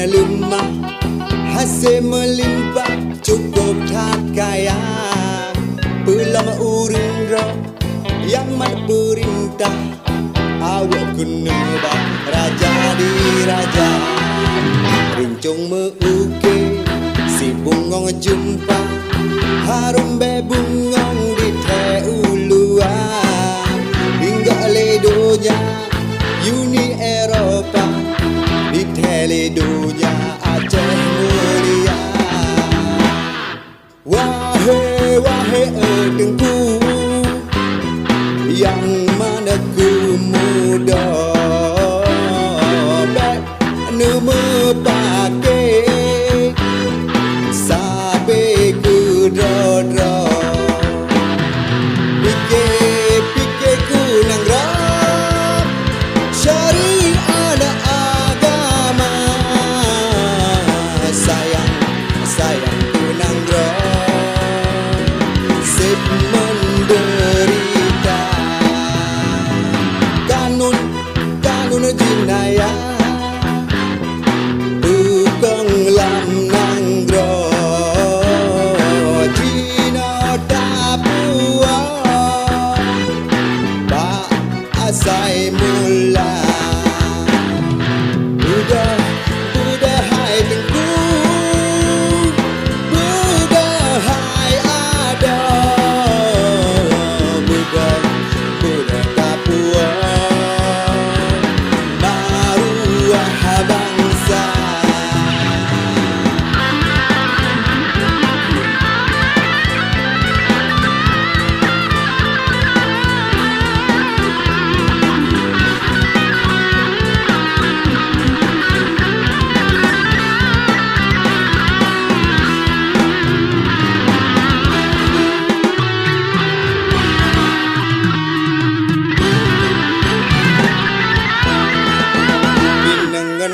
lemah, hasil melimpah cukup tak kaya. Pelama urang roh yang mat perintah, awak kena bah raja di raja. Rincung meuke si bungong jumpa, harum be bungong di te uluan. Hingga ledonya Uni Eropa, di te ledonya Aceh mulia. Wahai wahai edengku, yang mana ku muda bek nama pakai sampai ku dodro. Pikir ku nang ram syariat agama. Sayang ku nang ram sip menderita. Kanun jinayah tukang lam nang ram Cina Papua Pak Asai mula. Budak hai tengku, budak hai ada, budak Papua maruah bangsa.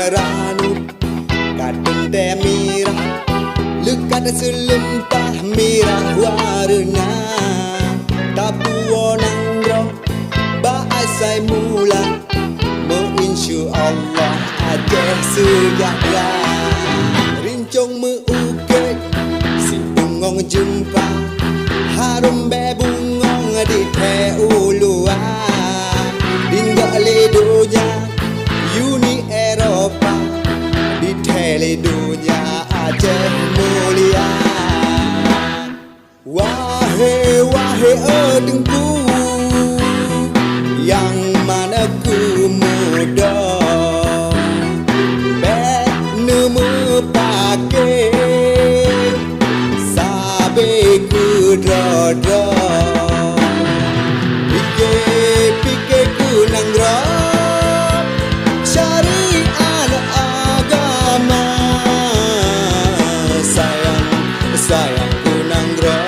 Ranu kadang teh mirah, lekat selempah mirah warna. Tapua nang roh bahasai mula, insya Allah Aceh sejahtera. Rincung meukek si bungong jumpa, harum be bungong di te uluan. Hingga ledonya Uni Eropa, di teledonya Aceh mulia. Wahai wahai edengku, yang mana ku muda bek nama pakai sabe ku dodro. Pikir ku nang ram syariat agama. Sayang ku nang ram